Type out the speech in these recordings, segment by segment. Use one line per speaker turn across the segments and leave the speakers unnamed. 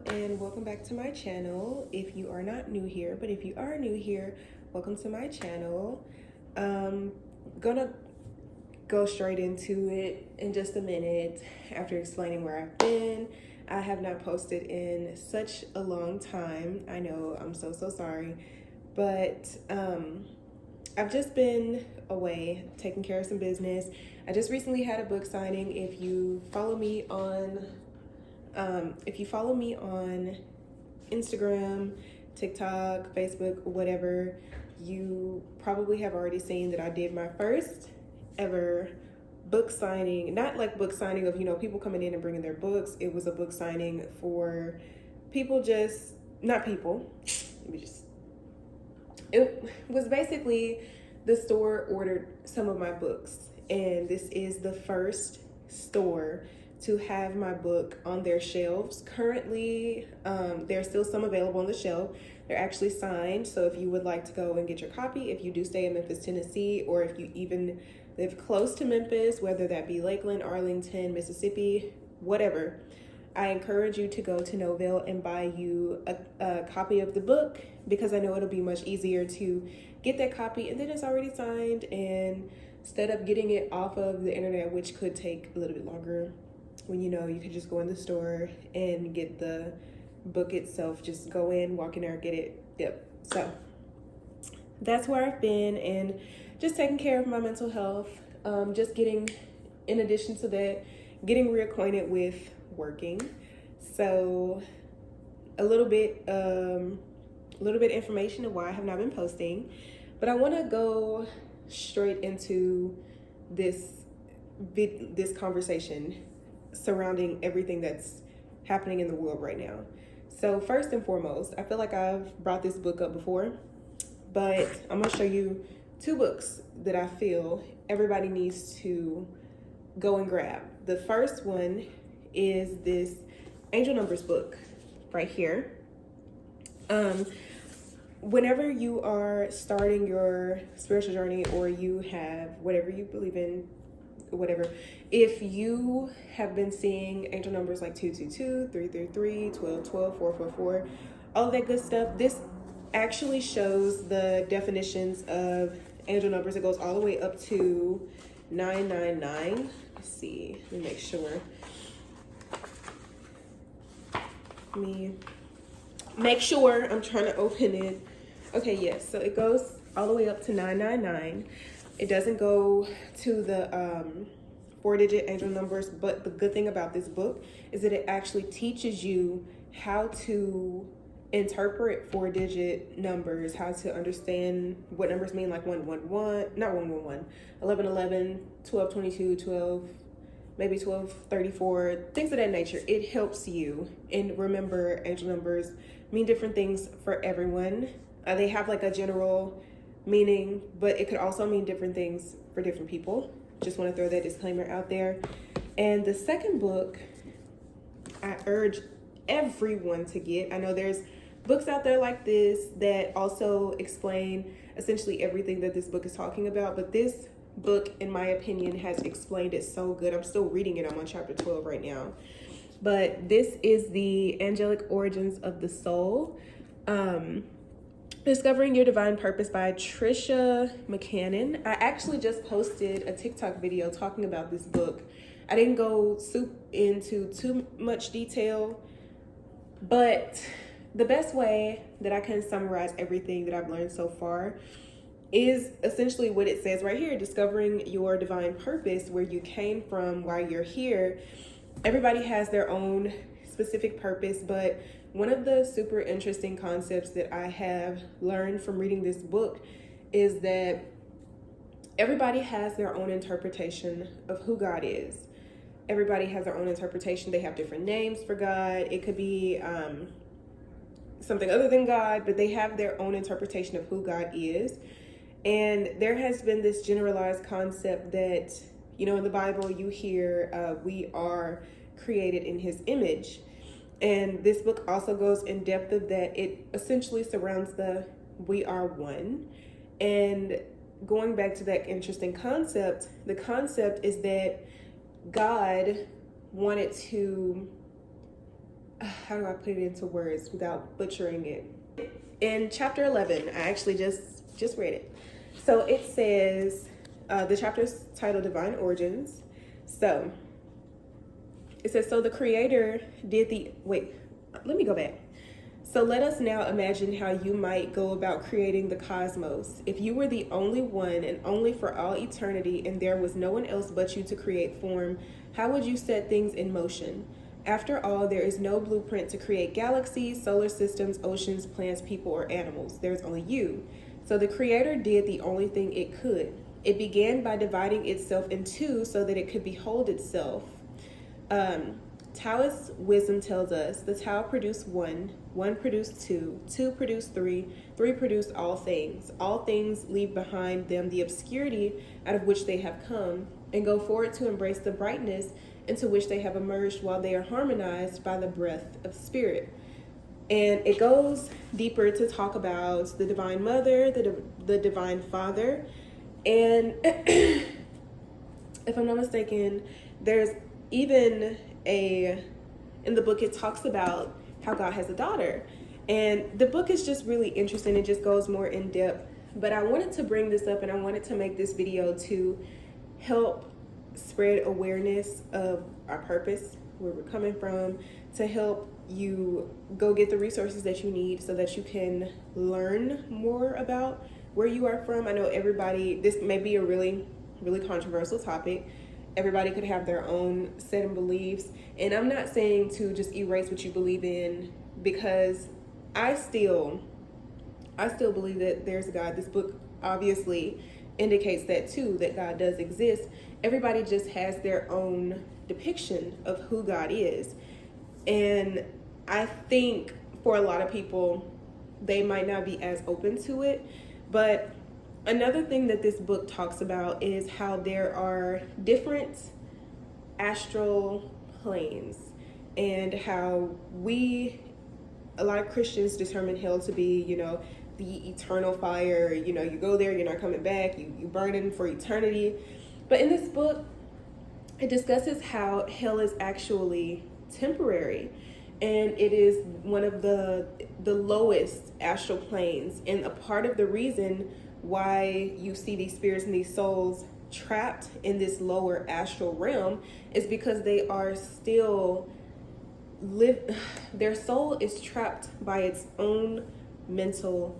and welcome back to my channel. If you are not new here, but if you are new here, welcome to my channel. Gonna go straight into it in just a minute after explaining where I've been. I have not posted in such a long time. I know, I'm so sorry, but I've just been away taking care of some business. I just recently had a book signing. If you follow me on Instagram, TikTok, Facebook, whatever, you probably have already seen that I did my first ever book signing. Not like book signing of, people coming in and bringing their books. It was a book signing for people, it was basically the store ordered some of my books, and this is the first store to have my book on their shelves. Currently, there's still some available on the shelf. They're actually signed, so if you would like to go and get your copy, if you do stay in Memphis, Tennessee, or if you even live close to Memphis, whether that be Lakeland, Arlington, Mississippi, whatever, I encourage you to go to Novell and buy you a copy of the book, because I know it'll be much easier to get that copy and then it's already signed, and instead of getting it off of the internet, which could take a little bit longer, when you could just go in the store and get the book itself. Just go in, walk in there, get it. Yep. So that's where I've been, and just taking care of my mental health. Just getting, in addition to that, getting reacquainted with working. So a little bit information of why I have not been posting, but I want to go straight into this conversation surrounding everything that's happening in the world right now. So first and foremost, I feel like I've brought this book up before, but I'm gonna show you two books that I feel everybody needs to go and grab. The first one is this Angel Numbers book right here. Whenever you are starting your spiritual journey, or you have whatever you believe in, whatever, if you have been seeing angel numbers like 222, 333, 1212, 444, all of that good stuff, this actually shows the definitions of angel numbers. It goes all the way up to 999. Let's see, let me make sure. I'm trying to open it. Okay, yes, so it goes all the way up to 999. It doesn't go to the 4-digit angel numbers, but the good thing about this book is that it actually teaches you how to interpret 4-digit numbers, how to understand what numbers mean, like 111, not 111, 1111, 1222, 12, maybe 1234, things of that nature. It helps you. And remember, angel numbers mean different things for everyone. They have like a general meaning, but it could also mean different things for different people. Just want to throw that disclaimer out there. And the second book I urge everyone to get. I know there's books out there like this that also explain essentially everything that this book is talking about, but this book, in my opinion, has explained it so good. I'm still reading it. I'm on chapter 12 right now. But this is The Angelic Origins of the Soul. Discovering Your Divine Purpose by Trisha McCannon. I actually just posted a TikTok video talking about this book. I didn't go into too much detail, but the best way that I can summarize everything that I've learned so far is essentially what it says right here: discovering your divine purpose, where you came from, why you're here. Everybody has their own specific purpose, but one of the super interesting concepts that I have learned from reading this book is that everybody has their own interpretation of who God is. Everybody has their own interpretation. They have different names for God. It could be something other than God, but they have their own interpretation of who God is. And there has been this generalized concept that, in the Bible you hear, we are created in His image. And this book also goes in depth of that. It essentially surrounds the we are one. And going back to that interesting concept, the concept is that God wanted to how do I put it into words without butchering it? In chapter 11, I actually just read it. So it says, the chapter's titled Divine Origins. So it says, so the creator did the, wait, let me go back. So let us now imagine how you might go about creating the cosmos. If you were the only one and only for all eternity and there was no one else but you to create form, how would you set things in motion? After all, there is no blueprint to create galaxies, solar systems, oceans, plants, people, or animals. There's only you. So the creator did the only thing it could. It began by dividing itself in two so that it could behold itself. Taoist wisdom tells us the Tao produced one, one produced two, two produced three, three produced all things. All things leave behind them the obscurity out of which they have come and go forward to embrace the brightness into which they have emerged while they are harmonized by the breath of spirit. And it goes deeper to talk about the Divine Mother, the Divine Father, and if I'm not mistaken, there's even in the book, it talks about how God has a daughter. And the book is just really interesting. It just goes more in depth. But I wanted to bring this up and I wanted to make this video to help spread awareness of our purpose, where we're coming from, to help you go get the resources that you need so that you can learn more about where you are from. I know everybody, this may be a really, really controversial topic. Everybody could have their own set of beliefs. And I'm not saying to just erase what you believe in, because I still believe that there's a God. This book obviously indicates that too, that God does exist. Everybody just has their own depiction of who God is. And I think for a lot of people, they might not be as open to it. But another thing that this book talks about is how there are different astral planes, and how a lot of Christians determine hell to be, the eternal fire. You go there, you're not coming back, you burn in for eternity. But in this book, it discusses how hell is actually temporary, and it is one of the lowest astral planes. And a part of the reason why you see these spirits and these souls trapped in this lower astral realm is because they are still their soul is trapped by its own mental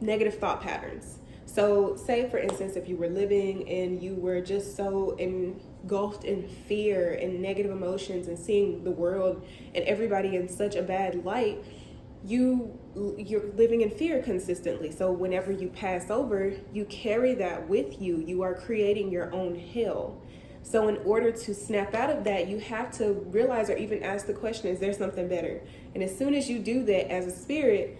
negative thought patterns. So say, for instance, if you were living and you were just so engulfed in fear and negative emotions and seeing the world and everybody in such a bad light, you're living in fear consistently. So whenever you pass over, you carry that with you. You are creating your own hell. So in order to snap out of that, you have to realize or even ask the question, is there something better? And as soon as you do that as a spirit,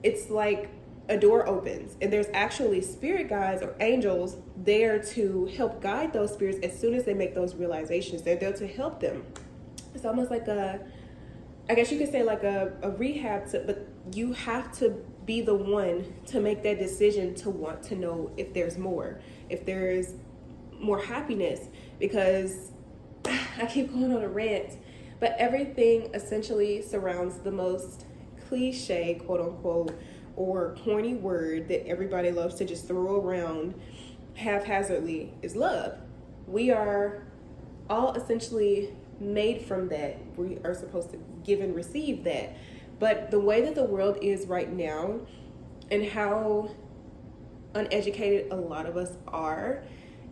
it's like a door opens, and there's actually spirit guides or angels there to help guide those spirits. As soon as they make those realizations, they're there to help them. It's almost like I guess you could say like a rehab, but you have to be the one to make that decision to want to know if there's more, if there's more happiness, because I keep going on a rant, but everything essentially surrounds the most cliche, quote unquote, or corny word that everybody loves to just throw around haphazardly is love. We are all essentially made from that. We are supposed to give and receive that. But the way that the world is right now and how uneducated a lot of us are,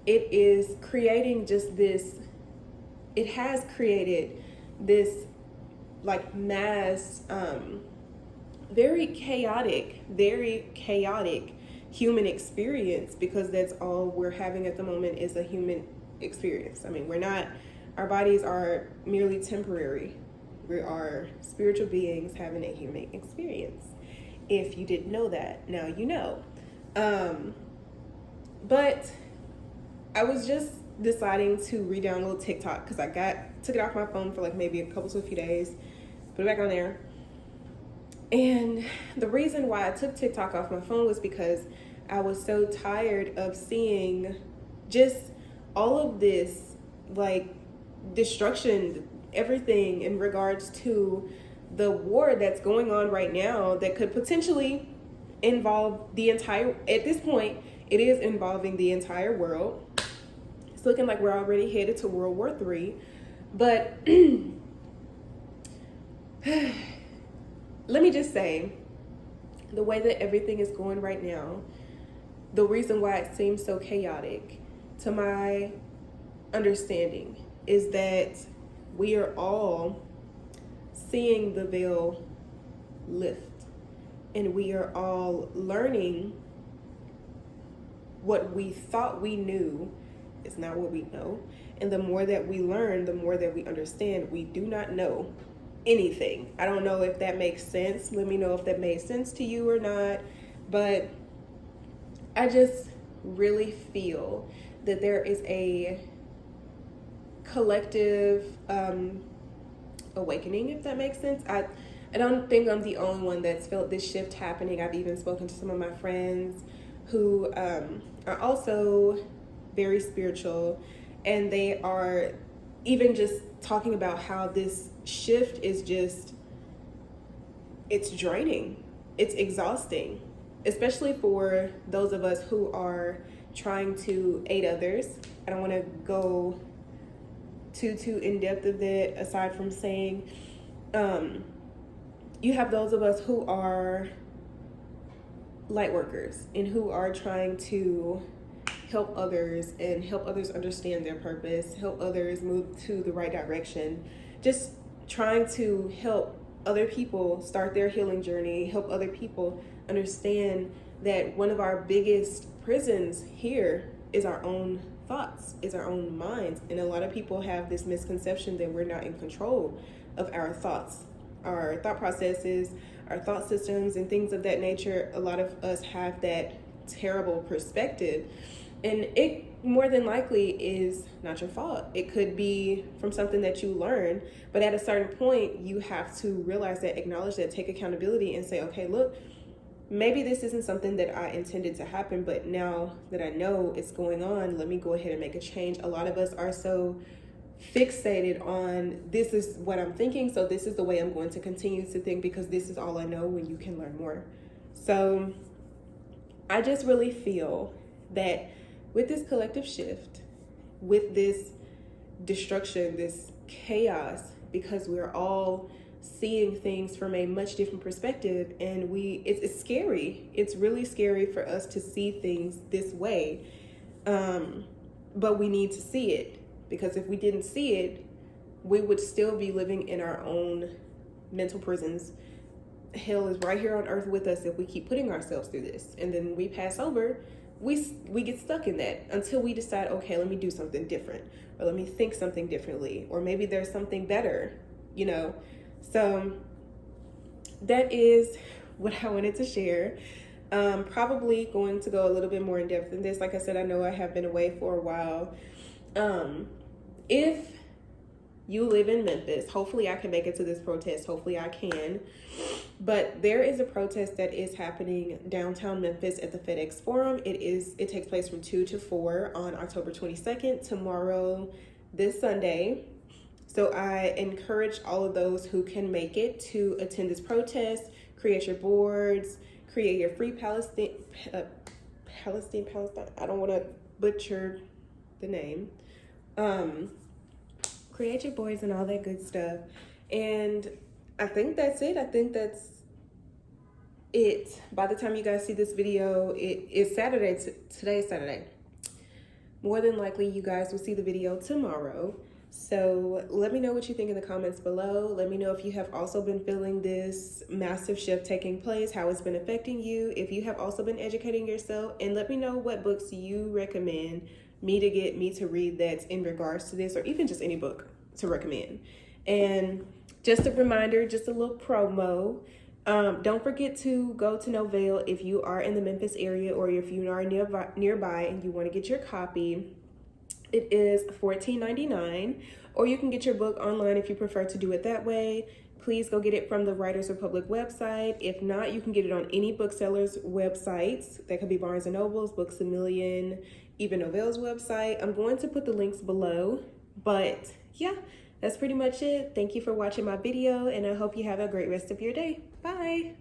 it is creating just this, it has created this like mass, very chaotic human experience, because that's all we're having at the moment is a human experience. I mean, our bodies are merely temporary. We are spiritual beings having a human experience. If you didn't know that, now you know. But I was just deciding to re-download TikTok because I took it off my phone for like maybe a few days, put it back on there. And the reason why I took TikTok off my phone was because I was so tired of seeing just all of this like destruction everything in regards to the war that's going on right now that could potentially involve the entire, at this point, it is involving the entire world. It's looking like we're already headed to World War III. But let me just say, the way that everything is going right now, the reason why it seems so chaotic, to my understanding, is that we are all seeing the veil lift, and we are all learning what we thought we knew is not what we know. And the more that we learn, the more that we understand we do not know anything. I don't know if that makes sense. Let me know if that made sense to you or not. But I just really feel that there is a collective awakening, if that makes sense. I don't think I'm the only one that's felt this shift happening. I've even spoken to some of my friends who are also very spiritual, and they are even just talking about how this shift is just, it's draining, it's exhausting, especially for those of us who are trying to aid others. I don't want to go too in depth of that, aside from saying you have those of us who are light workers and who are trying to help others and help others understand their purpose, help others move to the right direction, just trying to help other people start their healing journey, help other people understand that one of our biggest prisons here is our own thoughts, is our own minds. And a lot of people have this misconception that we're not in control of our thoughts, our thought processes, our thought systems, and things of that nature. A lot of us have that terrible perspective, and it more than likely is not your fault. It could be from something that you learned, but at a certain point, you have to realize that, acknowledge that, take accountability, and say, okay, look, maybe this isn't something that I intended to happen, but now that I know it's going on, let me go ahead and make a change. A lot of us are so fixated on, this is what I'm thinking, so this is the way I'm going to continue to think because this is all I know, when you can learn more. So I just really feel that with this collective shift, with this destruction, this chaos, because we're all seeing things from a much different perspective, and it's scary. It's really scary for us to see things this way, but we need to see it, because if we didn't see it, we would still be living in our own mental prisons. Hell is right here on earth with us if we keep putting ourselves through this, and then we pass over. We get stuck in that until we decide, okay, let me do something different, or let me think something differently, or maybe there's something better, you know. So that is what I wanted to share. Probably going to go a little bit more in depth in this. Like I said, I know I have been away for a while. If you live in Memphis, hopefully I can make it to this protest. Hopefully I can. But there is a protest that is happening downtown Memphis at the FedEx Forum. It takes place from 2 to 4 on October 22nd, tomorrow, this Sunday. So I encourage all of those who can make it to attend this protest, create your boards, create your free Palestine, I don't want to butcher the name. Create your boards and all that good stuff. And I think that's it. I think that's it. By the time you guys see this video, it is Saturday. Today's Saturday. More than likely, you guys will see the video tomorrow. So let me know what you think in the comments below. Let me know if you have also been feeling this massive shift taking place, how it's been affecting you, if you have also been educating yourself, and let me know what books you recommend me to read that's in regards to this, or even just any book to recommend. And just a reminder, just a little promo, don't forget to go to Novell if you are in the Memphis area, or if you are nearby and you want to get your copy. It is $14.99, or you can get your book online if you prefer to do it that way. Please go get it from the Writers Republic website. If not, you can get it on any booksellers' websites. That could be Barnes & Noble's, Books A Million, even Novell's website. I'm going to put the links below. But yeah, That's pretty much it. Thank you for watching my video, and I hope you have a great rest of your day. Bye.